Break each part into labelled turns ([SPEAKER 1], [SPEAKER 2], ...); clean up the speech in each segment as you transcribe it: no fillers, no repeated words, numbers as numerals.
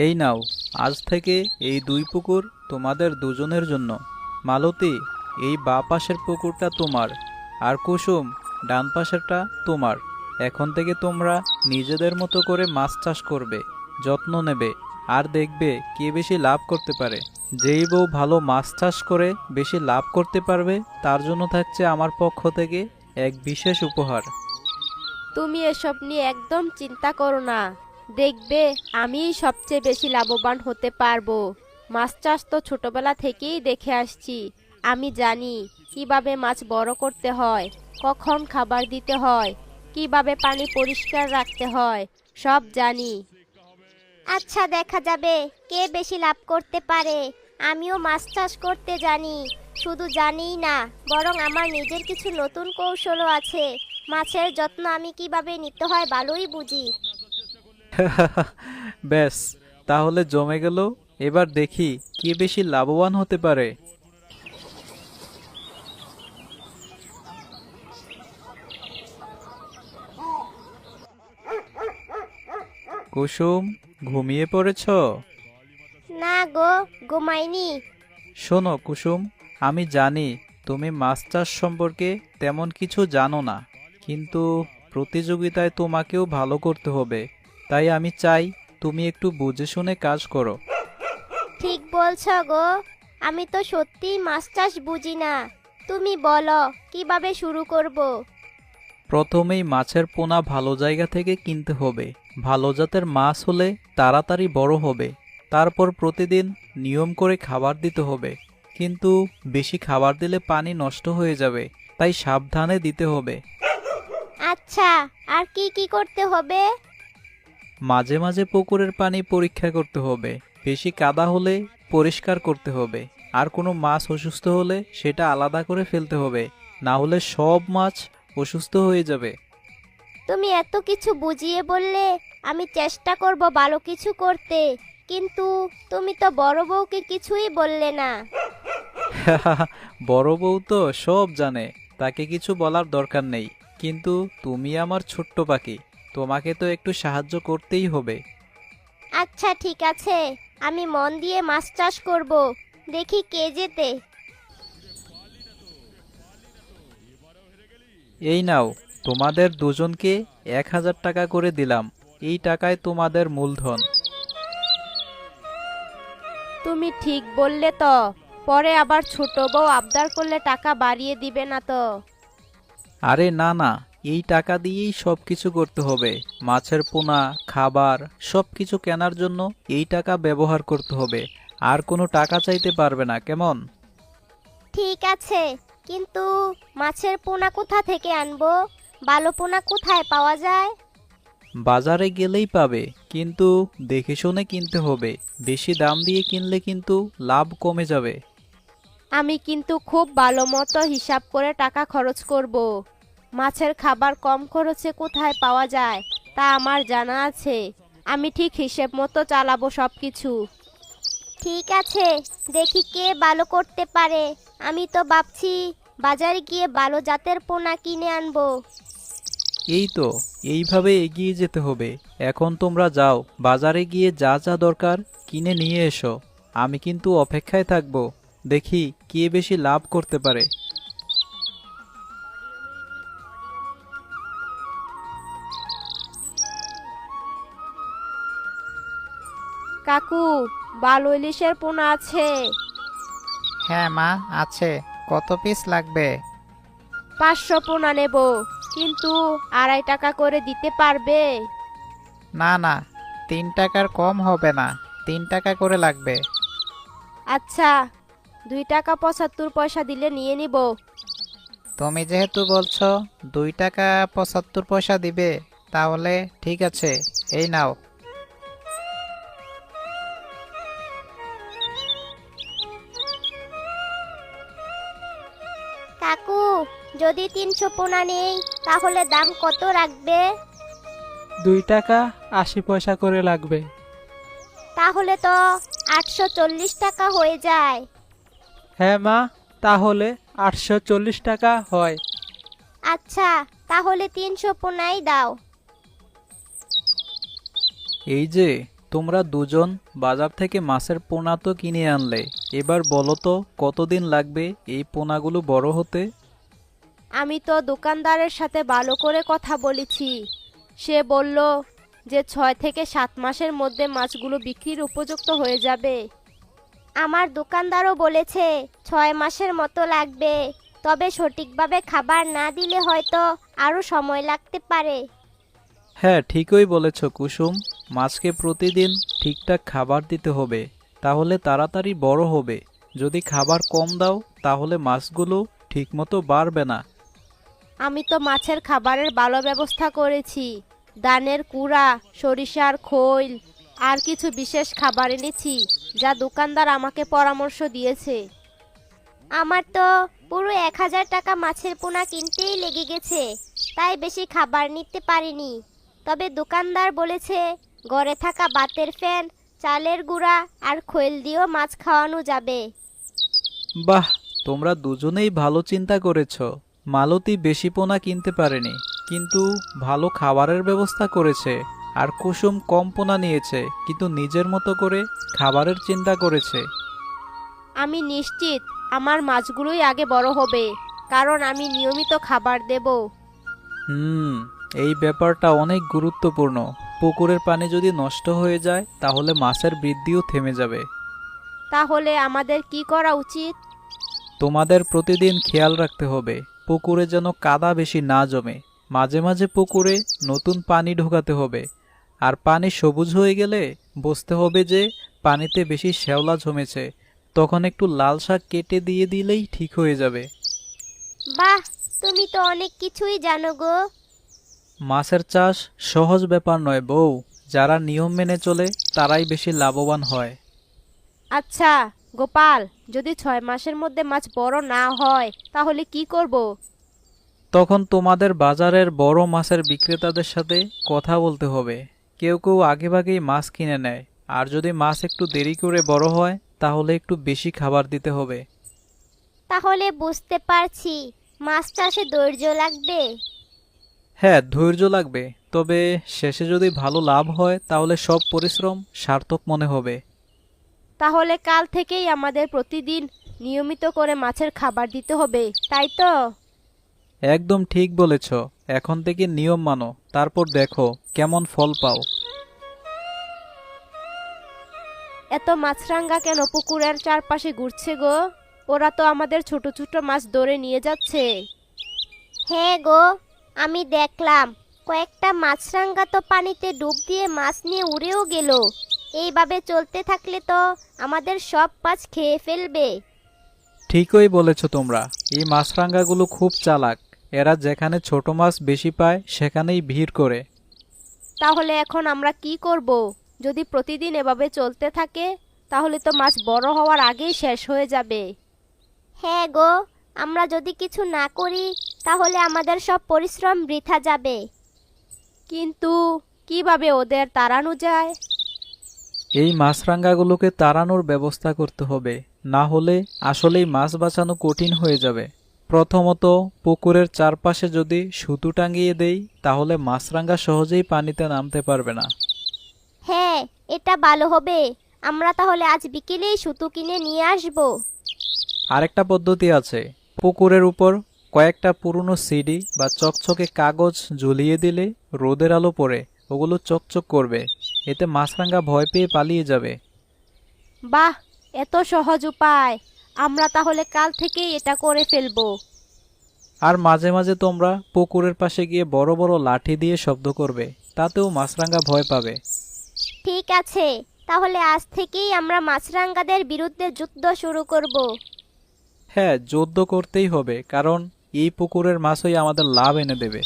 [SPEAKER 1] এই নাও, আজ থেকে এই দুই পুকুর তোমাদের দুজনের জন্য। মালতী, এই বাঁ পাশের পুকুরটা তোমার, আর কুসুম ডান পাশেরটা তোমার। এখন থেকে তোমরা নিজেদের মতো করে মাছ চাষ করবে, যত্ন নেবে, আর দেখবে কে বেশি লাভ করতে পারে। যেই বউ ভালো মাছ চাষ করে বেশি লাভ করতে পারবে, তার জন্য থাকছে আমার পক্ষ থেকে এক বিশেষ উপহার।
[SPEAKER 2] তুমি এসব নিয়ে একদম চিন্তা করো না। দেখবে আমিই সবচেয়ে বেশি লাভবান হতে পারবো। মাছ চাষ তো ছোটবেলা থেকেই দেখে আসছি। আমি জানি কিভাবে মাছ বড় করতে হয়, কখন খাবার দিতে হয়, কিভাবে পানি পরিষ্কার রাখতে হয়, সব জানি।
[SPEAKER 3] আচ্ছা, দেখা যাবে কে বেশি লাভ করতে পারে। আমিও মাছ চাষ করতে জানি, শুধু জানিই না, বরং আমার নিজের কিছু নতুন কৌশলও আছে। মাছের যত্ন আমি কিভাবে নিতে হয় ভালোই বুঝি।
[SPEAKER 1] ব্যাস, তাহলে জমে গেল। এবার দেখি কে বেশি লাভবান হতে পারে। কুসুম, ঘুমিয়ে পড়েছ?
[SPEAKER 3] না গো, ঘুমাইনি।
[SPEAKER 1] শোনো কুসুম, আমি জানি তুমি মাছ চাষ সম্পর্কে তেমন কিছু জানো না, কিন্তু প্রতিযোগিতায় তোমাকেও ভালো করতে হবে। তাই আমি চাই তুমি একটু বুঝে শুনে কাজ করো।
[SPEAKER 3] ঠিক বলছ গো, আমি তো সত্যিই মাছ চাষ বুঝি না। তুমি বলো কিভাবে শুরু করব।
[SPEAKER 1] প্রথমেই মাছের পোনা ভালো জায়গা থেকে কিনতে হবে। ভালো জাতের মাছ হলে তাড়াতাড়ি বড় হবে। তারপর প্রতিদিন নিয়ম করে খাবার দিতে হবে, কিন্তু বেশি খাবার দিলে পানি নষ্ট হয়ে যাবে, তাই সাবধানে দিতে হবে।
[SPEAKER 3] আচ্ছা, আর কি কি করতে হবে?
[SPEAKER 1] মাঝে মাঝে পুকুরের পানি পরীক্ষা করতে হবে। বেশি কাদা হলে পরিষ্কার করতে হবে, আর কোনো মাছ অসুস্থ হলে সেটা আলাদা করে ফেলতে হবে, না হলে সব মাছ অসুস্থ হয়ে যাবে।
[SPEAKER 3] তুমি এত কিছু বুঝিয়ে বললে, আমি চেষ্টা করব ভালো কিছু করতে। কিন্তু তুমি তো বড় বউকে কিছুই বললে না।
[SPEAKER 1] বড় বউ তো সব জানে, তাকে কিছু বলার দরকার নেই। কিন্তু তুমি আমার ছোট্ট পাখি, তোমাকে তো একটু সাহায্য করতেই হবে।
[SPEAKER 3] আচ্ছা, ঠিক আছে, আমি মন দিয়ে মাছ চাষ করব। দেখি কে জেতে।
[SPEAKER 1] এই নাও, তোমাদের দুজনকে 1,000 টাকা করে দিলাম। এই টাকায় তোমাদের মূলধন।
[SPEAKER 2] তুমি ঠিক বললে তো। পরে আবার ছোট বউ আবদার করলে টাকা বাড়িয়ে দিবে না তো?
[SPEAKER 1] আরে না না, এই টাকা দিয়েই সব কিছু করতে হবে। মাছের পোনা, খাবার, সব কিছু কেনার জন্য এই টাকা ব্যবহার করতে হবে। আর কোনো টাকা চাইতে পারবে না, কেমন?
[SPEAKER 3] ঠিক আছে, কিন্তু মাছের পোনা কোথা থেকে আনবো? ভালো পোনা কোথায় পাওয়া যায়?
[SPEAKER 1] বাজারে গেলেই পাবে, কিন্তু দেখে শুনে কিনতে হবে। বেশি দাম দিয়ে কিনলে কিন্তু লাভ কমে যাবে।
[SPEAKER 2] আমি কিন্তু খুব ভালো মতো হিসাব করে টাকা খরচ করব। মাছের খাবার কম খরচে কোথায় পাওয়া যায় তা আমার জানা আছে। আমি ঠিক হিসেব মতো চালাবো সব কিছু।
[SPEAKER 3] ঠিক আছে, দেখি কে ভালো করতে পারে। আমি তো ভাবছি বাজারে গিয়ে ভালো জাতের পোনা কিনে আনবো।
[SPEAKER 1] এই তো, এইভাবে এগিয়ে যেতে হবে। এখন তোমরা যাও, বাজারে গিয়ে যা যা দরকার কিনে নিয়ে এসো। আমি কিন্তু অপেক্ষায় থাকবো, দেখি কে বেশি লাভ করতে পারে।
[SPEAKER 2] কাকু, ভালো ইলিশের পোনা আছে?
[SPEAKER 4] হ্যাঁ মা, আছে। কত পিস লাগবে?
[SPEAKER 2] 500 পোনা নেব, কিন্তু 2.5 টাকা করে দিতে পারবে?
[SPEAKER 4] না না, 3 টাকার কম হবে না, 3 টাকা করে লাগবে।
[SPEAKER 2] আচ্ছা, 2 টাকা 75 পয়সা দিলে নিয়ে নিব।
[SPEAKER 4] তুমি যেহেতু বলছো 2 টাকা 75 পয়সা দিবে, তাহলে ঠিক আছে, এই নাও।
[SPEAKER 3] কাকু, যদি 300 পোনা নেই তাহলে দাম কত রাখবে?
[SPEAKER 5] 2 টাকা 80 পয়সা করে লাগবে।
[SPEAKER 3] তাহলে তো 840 টাকা হয়ে যায়।
[SPEAKER 5] হ্যাঁ মা, তাহলে 840 টাকা হয়।
[SPEAKER 3] আচ্ছা, তাহলে 300 পোনাই দাও।
[SPEAKER 1] এই যে, তোমরা দুজন বাজার থেকে মাছের পোনা তো কিনে আনলে, এবার বলো তো কতদিন লাগবে এই পোনাগুলো বড় হতে?
[SPEAKER 2] আমি তো দোকানদারের সাথে ভালো করে কথা বলেছি। সে বলল যে 6 থেকে 7 মাসের মধ্যে মাছগুলো বিক্রির উপযুক্ত হয়ে যাবে।
[SPEAKER 3] আমার দোকানদারও বলেছে 6 মাসের মতো লাগবে, তবে সঠিকভাবে খাবার না দিলে হয়তো আরো সময় লাগতে পারে।
[SPEAKER 1] হ্যাঁ, ঠিকই বলেছ কুসুম। মাছকে প্রতিদিন ঠিকঠাক খাবার দিতে হবে, তাহলে তাড়াতাড়ি বড় হবে। যদি খাবার কম দাও তাহলে মাছগুলো ঠিকমতো বাড়বে না।
[SPEAKER 2] আমি তো মাছের খাবারের ভালো ব্যবস্থা করেছি। ধানের কুড়া, সরিষার খৈল আর কিছু বিশেষ খাবার এনেছি, যা দোকানদার আমাকে পরামর্শ দিয়েছে।
[SPEAKER 3] আমার তো পুরো 1000 টাকা মাছের পোনা কিনতেই লেগে গেছে, তাই বেশি খাবার নিতে পারিনি। তবে দোকানদার বলেছে ঘরে থাকা বাতের ফ্যান, চালের গুঁড়া আর খৈল দিয়েও মাছ খাওয়ানো যাবে।
[SPEAKER 1] বাহ, তোমরা দুজনেই ভালো চিন্তা করেছ। মালতী বেশি পোনা কিনতে পারেনি, কিন্তু ভালো খাবারের ব্যবস্থা করেছে। আর কুসুম কম পোনা নিয়েছে, কিন্তু নিজের মতো করে খাবারের চিন্তা করেছে।
[SPEAKER 2] আমি নিশ্চিত আমার মাছগুলোই আগে বড় হবে, কারণ আমি নিয়মিত খাবার দেব।
[SPEAKER 1] এই ব্যাপারটা অনেক গুরুত্বপূর্ণ। পুকুরের পানি যদি নষ্ট হয়ে যায় তাহলে মাছের বৃদ্ধিও থেমে যাবে।
[SPEAKER 2] তাহলে আমাদের কি করা উচিত?
[SPEAKER 1] তোমাদের প্রতিদিন খেয়াল রাখতে হবে পুকুরে যেন কাদা বেশি না জমে। মাঝে মাঝে পুকুরে নতুন পানি ঢোকাতে হবে। আর পানি সবুজ হয়ে গেলে বুঝতে হবে যে পানিতে বেশি শ্যাওলা জমেছে। তখন একটু লাল শাক কেটে দিয়ে দিলেই ঠিক হয়ে যাবে।
[SPEAKER 3] বাহ, তুমি তো অনেক কিছুই জানো গো।
[SPEAKER 1] মাছের চাষ সহজ ব্যাপার নয় বউ। যারা নিয়ম মেনে চলে তারাই বেশি লাভবান হয়।
[SPEAKER 2] আচ্ছা গোপাল, যদি 6 মাসের মধ্যে মাছ বড় না হয় তাহলে কি করব?
[SPEAKER 1] তখন তোমাদের বাজারের বড় মাছের বিক্রেতাদের সাথে কথা বলতে হবে। কেউ কেউ আগেভাগেই মাছ কিনে নেয়। আর যদি মাছ একটু দেরি করে বড় হয় তাহলে একটু বেশি খাবার দিতে হবে।
[SPEAKER 3] তাহলে বুঝতে পারছি মাছ চাষে ধৈর্য লাগবে।
[SPEAKER 1] হ্যাঁ, ধৈর্য লাগবে। তবে শেষে যদি ভালো লাভ হয় তাহলে সব পরিশ্রম সার্থক মনে হবে।
[SPEAKER 2] তাহলে কাল থেকেই আমাদের প্রতিদিন নিয়মিত করে মাছের খাবার দিতে হবে, তাই তো?
[SPEAKER 1] একদম ঠিক বলেছ। এখন থেকে নিয়ম মানো, তারপর দেখো কেমন ফল পাও।
[SPEAKER 2] এত মাছরাঙা কেন পুকুরের চারপাশে ঘুরছে গো? ওরা তো আমাদের ছোট ছোট মাছ ধরে নিয়ে যাচ্ছে।
[SPEAKER 3] হ্যাঁ গো, আমি দেখলাম কয়েকটা মাছরাঙা তো পানিতে ডুব দিয়ে মাছ নিয়ে উড়েও গেল। এইভাবে চলতে থাকলে তো আমাদের সব মাছ খেয়ে ফেলবে।
[SPEAKER 1] ঠিকই বলেছ তোমরা। এই মাছরাঙাগুলো খুব চালাক। এরা যেখানে ছোট মাছ বেশি পায় সেখানেই ভিড় করে।
[SPEAKER 2] তাহলে এখন আমরা কি করব? যদি প্রতিদিন এভাবে চলতে থাকে তাহলে তো মাছ বড় হওয়ার আগেই শেষ হয়ে যাবে।
[SPEAKER 3] হ্যাঁ গো, আমরা যদি কিছু না করি তাহলে আমাদের সব পরিশ্রম বৃথা যাবে।
[SPEAKER 2] কিন্তু কিভাবে ওদের তাড়ানো যায়?
[SPEAKER 1] এই মাছরাঙাগুলোকে তাড়ানোর ব্যবস্থা করতে হবে, না হলে আসলেই মাছ বাঁচানো কঠিন হয়ে যাবে। প্রথমত পুকুরের চারপাশে যদি সুতো টাঙিয়ে দেই তাহলে মাছরাঙা সহজেই পানিতে নামতে পারবে না।
[SPEAKER 3] হ্যাঁ, এটা ভালো হবে। আমরা তাহলে আজ বিকেলেই সুতো কিনে নিয়ে আসব।
[SPEAKER 1] আরেকটা পদ্ধতি আছে। পুকুরের উপর কয়েকটা পুরনো সিডি বা চকচকে কাগজ ঝুলিয়ে দিলে রোদের আলো পড়ে ওগুলো চকচক করবে। এতে মাছরাঙা ভয় পেয়ে পালিয়ে যাবে।
[SPEAKER 2] বাহ, এত সহজ উপায়! আমরা তাহলে কাল থেকেই এটা করে ফেলবো।
[SPEAKER 1] আর মাঝে মাঝে তোমরা পুকুরের পাশে গিয়ে বড় বড় লাঠি দিয়ে শব্দ করবে, তাতেও মাছরাঙা ভয় পাবে।
[SPEAKER 3] ঠিক আছে, তাহলে আজ থেকেই আমরা মাছরাঙাদের বিরুদ্ধে যুদ্ধ শুরু করব।
[SPEAKER 1] হ্যাঁ, যুদ্ধ করতেই হবে, কারণ এই পুকুরের মাছই আমাদের লাভ এনে দেবে।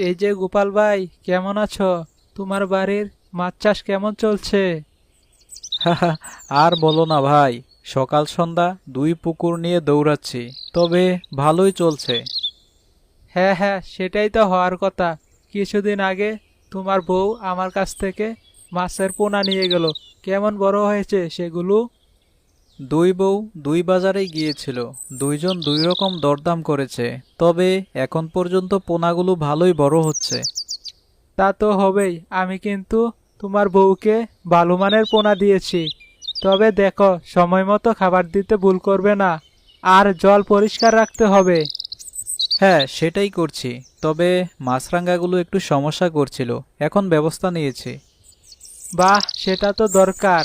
[SPEAKER 5] এই যে গোপাল ভাই, কেমন আছো? তোমার বাড়ির মাছ চাষ কেমন চলছে?
[SPEAKER 1] আর বলো না ভাই, সকাল সন্ধ্যা দুই পুকুর নিয়ে দৌড়াচ্ছি, তবে ভালোই চলছে।
[SPEAKER 5] হ্যাঁ হ্যাঁ, সেটাই তো হওয়ার কথা। কিছুদিন আগে তোমার বউ আমার কাছ থেকে মাছের পোনা নিয়ে গেল। কেমন বড় হয়েছে সেগুলো?
[SPEAKER 1] দুই বউ দুই বাজারে গিয়েছিল, দুইজন দুই রকম দরদাম করেছে, তবে এখন পর্যন্ত পোনাগুলো ভালোই বড় হচ্ছে।
[SPEAKER 5] তা তো হবেই, আমি কিন্তু তোমার বউকে ভালো মানের পোনা দিয়েছি। তবে দেখো, সময় মতো খাবার দিতে ভুল করবে না, আর জল পরিষ্কার রাখতে হবে।
[SPEAKER 1] হ্যাঁ, সেটাই করছি, তবে মাছরাঙ্গাগুলো একটু সমস্যা করছিল, এখন ব্যবস্থা নিয়েছি।
[SPEAKER 5] বাহ, সেটা তো দরকার।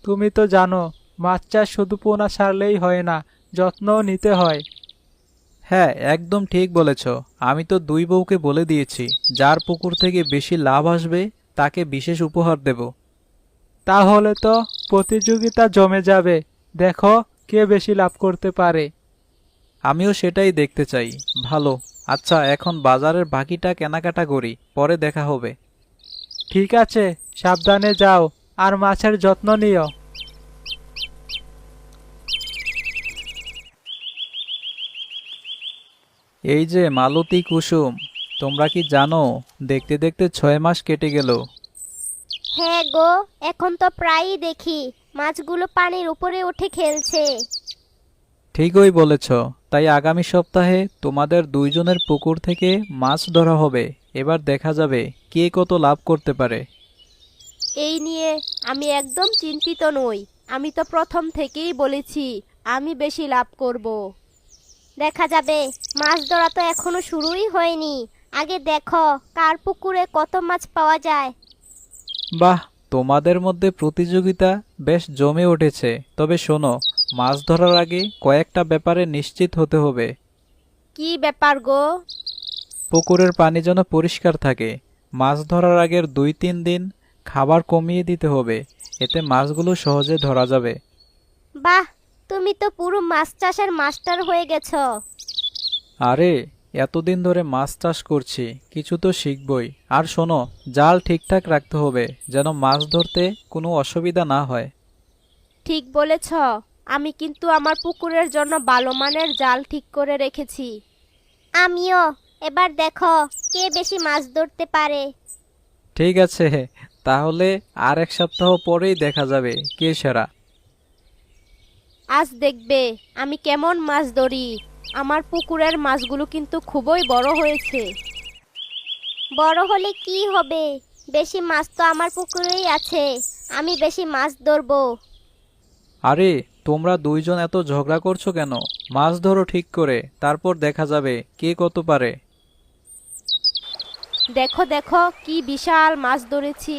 [SPEAKER 5] তুমি তো জানো, মাছ চাষ শুধু পোনা ছাড়লেই হয় না, যত্নও নিতে হয়।
[SPEAKER 1] হ্যাঁ, একদম ঠিক বলেছ। আমি তো দুই বউকে বলে দিয়েছি, যার পুকুর থেকে বেশি লাভ আসবে তাকে বিশেষ উপহার দেব।
[SPEAKER 5] তাহলে তো প্রতিযোগিতা জমে যাবে, দেখো কে বেশি লাভ করতে পারে।
[SPEAKER 1] আমিও সেটাই দেখতে চাই। ভালো, আচ্ছা এখন বাজারের বাকিটা কেনাকাটা করি, পরে দেখা হবে।
[SPEAKER 5] ঠিক আছে, সাবধানে যাও, আর মাছের যত্ন নিও।
[SPEAKER 1] এই যে মালতী, কুসুম, তোমরা কি জানো, দেখতে দেখতে 6 মাস কেটে গেল।
[SPEAKER 3] হ্যাঁ গো, এখন তো প্রায়ই দেখি মাছগুলো পানির উপরে উঠে খেলছে।
[SPEAKER 1] ঠিকই বলেছ, তাই আগামী সপ্তাহে তোমাদের দুইজনের পুকুর থেকে মাছ ধরা হবে। এবার দেখা যাবে কে কত লাভ করতে পারে।
[SPEAKER 2] এই নিয়ে আমি একদম চিন্তিত নই। আমি তো প্রথম থেকেই বলেছি আমি বেশি লাভ করব।
[SPEAKER 3] দেখা যাবে, মাছ ধরা তো এখনো শুরুই হয়নি। আগে দেখো কার পুকুরে কত মাছ পাওয়া যায়।
[SPEAKER 1] বাহ, তোমাদের মধ্যে প্রতিযোগিতা বেশ জমে উঠেছে। তবে শোনো, মাছ ধরার আগে কয়েকটা ব্যাপারে নিশ্চিত হতে হবে।
[SPEAKER 2] কি ব্যাপার গো?
[SPEAKER 1] পুকুরের পানি যেন পরিষ্কার থাকে। মাছ ধরার আগের 2-3 দিন খাবার কমিয়ে দিতে হবে, এতে মাছগুলো সহজে ধরা যাবে।
[SPEAKER 3] বাহ, তুমি তো পুরো মাছ চাষের মাস্টার হয়ে গেছো।
[SPEAKER 1] আরে, এতদিন ধরে মাছ চাষ করছি, কিছু তো শিখবই। আর শোনো, জাল ঠিকঠাক রাখতে হবে, যেন মাছ ধরতে কোনো অসুবিধা না হয়।
[SPEAKER 2] ঠিক বলেছ। আমি কিন্তু আমার পুকুরের জন্য ভালো মানের জাল ঠিক করে রেখেছি।
[SPEAKER 3] আমিও। এবার দেখো কে বেশি মাছ ধরতে পারে।
[SPEAKER 1] ঠিক আছে, তাহলে আর 1 সপ্তাহ পরেই দেখা যাবে কে সেরা।
[SPEAKER 2] আজ দেখবে আমি কেমন মাছ ধরি। আমার পুকুরের মাছগুলো কিন্তু খুবই বড় হয়েছে।
[SPEAKER 3] বড় হলে কি হবে, বেশি মাছ তো আমার পুকুরেই আছে। আমি বেশি মাছ ধরবো।
[SPEAKER 1] আরে, তোমরা দুইজন এত ঝগড়া করছো কেন? মাছ ধরো ঠিক করে, তারপর দেখা যাবে কে কত পারে।
[SPEAKER 2] দেখো দেখো, কি বিশাল মাছ ধরেছি।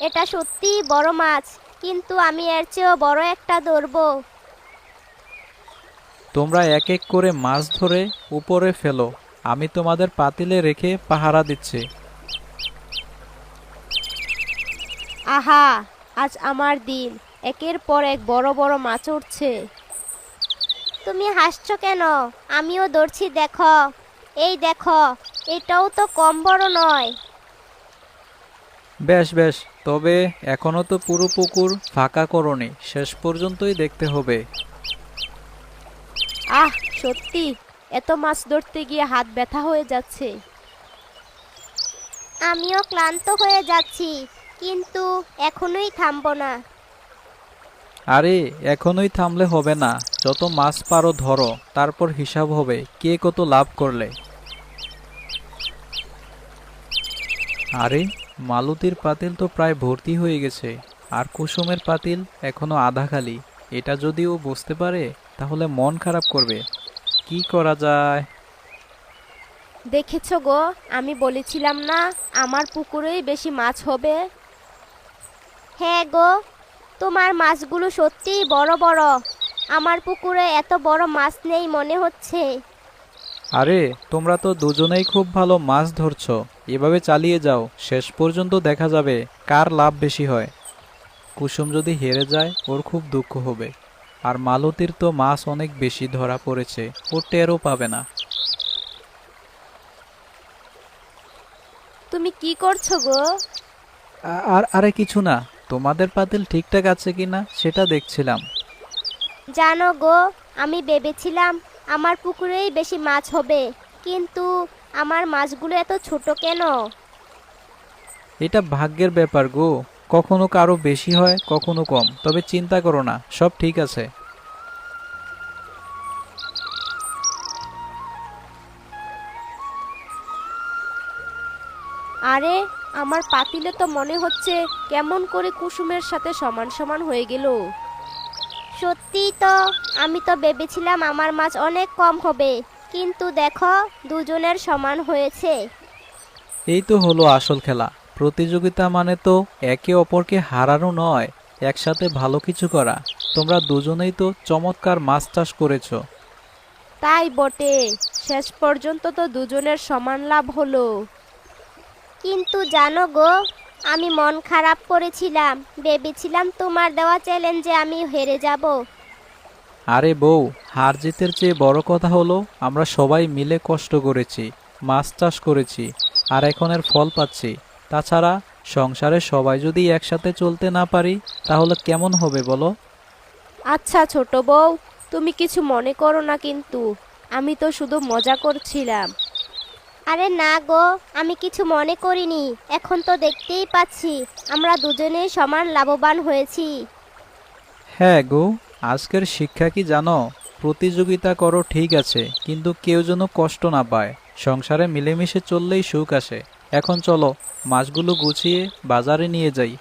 [SPEAKER 3] এটা সত্যিই বড় মাছ, কিন্তু আমি এর চেয়েও বড় একটা ধরবো।
[SPEAKER 1] তোমরা এক এক করে মাছ ধরে উপরে ফেলো, আমি তোমাদের পাতিলে রেখে পাহারা দিচ্ছি।
[SPEAKER 2] আহা, আজ আমার দিন। একের পর এক বড় বড় মাছ উঠছে।
[SPEAKER 3] তুমি হাসছো কেন? আমিও ধরছি, দেখো। এই দেখো, এটাও তো কম বড় নয়।
[SPEAKER 1] বেশ বেশ, তবে এখনো তো পুরো পুকুর ফাঁকা করনি, শেষ পর্যন্তই দেখতে হবে।
[SPEAKER 2] আহ, সত্যি এত মাছ ধরতে গিয়ে হাত ব্যথা হয়ে যাচ্ছে।
[SPEAKER 3] আমিও ক্লান্ত হয়ে যাচ্ছি, কিন্তু এখনোই থামবো না।
[SPEAKER 1] আরে, এখনোই থামলে হবে না, যত মাছ পারো ধরো, তারপর হিসাব হবে কে কত লাভ করলে। আরে, মালতীর পাতিল তো প্রায় ভর্তি হয়ে গেছে, আর কুসুমের পাতিল এখনো আধা খালি। এটা যদি ও বুঝতে পারে তাহলে মন খারাপ করবে। কি করা যায়?
[SPEAKER 2] দেখেছো গো, আমি বলেছিলাম না আমার পুকুরেই বেশি মাছ হবে।
[SPEAKER 3] হ্যাঁ গো, তোমার মাছগুলো সত্যিই বড় বড়। আমার পুকুরে এত বড় মাছ নেই মনে হচ্ছে।
[SPEAKER 1] আরে, তোমরা তো দুজনেই খুব ভালো মাছ ধরছো, এভাবে চালিয়ে যাও, শেষ পর্যন্ত দেখা যাবে কার লাভ বেশি হয়। কুসুম যদি হেরে যায় ওর খুব দুঃখ হবে, আর মালতীর তো মাছ অনেক বেশি ধরা পড়েছে, ও টেরও পাবে না।
[SPEAKER 2] তুমি কি করছো গো?
[SPEAKER 1] আরে কিছু না, তোমাদের পাতিল ঠিকঠাক আছে কিনা সেটা দেখছিলাম।
[SPEAKER 3] জানো গো, আমি ভেবেছিলাম আমার পুকুরেই বেশি মাছ হবে, কিন্তু আমার মাছগুলো এত ছোট কেন?
[SPEAKER 1] এটা ভাগ্যের ব্যাপার গো, কখনো কারো বেশি হয়, কখনো কম, তবে চিন্তা করো না, সব ঠিক আছে।
[SPEAKER 2] আরে আমার পাতিলে তো মনে হচ্ছে কেমন করে কুসুমের সাথে সমান সমান হয়ে গেল।
[SPEAKER 3] সত্যিই তো, আমি তো ভেবেছিলাম আমার মাছ অনেক কম হবে, কিন্তু দেখো দুজনের সমান হয়েছে।
[SPEAKER 1] এই তো হলো আসল খেলা। প্রতিযোগিতা মানে তো একে অপরকে হারানো নয়, একসাথে ভালো কিছু করা। তোমরা দুজনেই তো চমৎকার মাছ চাষ করেছো।
[SPEAKER 2] তাই বটে, শেষ পর্যন্ত তো দুজনের সমান লাভ হলো।
[SPEAKER 3] কিন্তু জানো গো, আমি মন খারাপ করেছিলাম, ভেবেছিলাম তোমার দেওয়া চ্যালেঞ্জে আমি হেরে যাব।
[SPEAKER 1] আরে বউ, হার জিতের চেয়ে বড় কথা হলো আমরা সবাই মিলে কষ্ট করেছি, মাছ চাষ করেছি, আর এখন এর ফল পাচ্ছি। তাছাড়া সংসারে সবাই যদি একসাথে চলতে না পারি তাহলে কেমন হবে বলো?
[SPEAKER 2] আচ্ছা ছোট বউ, তুমি কিছু মনে করো না কিন্তু, আমি তো শুধু মজা করছিলাম।
[SPEAKER 3] আরে না গো, আমি কিছু মনে করিনি। এখন তো দেখতেই পাচ্ছি আমরা দুজনেই সমান লাভবান হয়েছি।
[SPEAKER 1] হ্যাঁ গো, আজকের শিক্ষা কি জানো? প্রতিযোগিতা করো ঠিক আছে, কিন্তু কেউ যেন কষ্ট না পায়। সংসারে মিলেমিশে চললেই সুখ আসে। এখন চলো, মাছগুলো গুছিয়ে বাজারে নিয়ে যাই।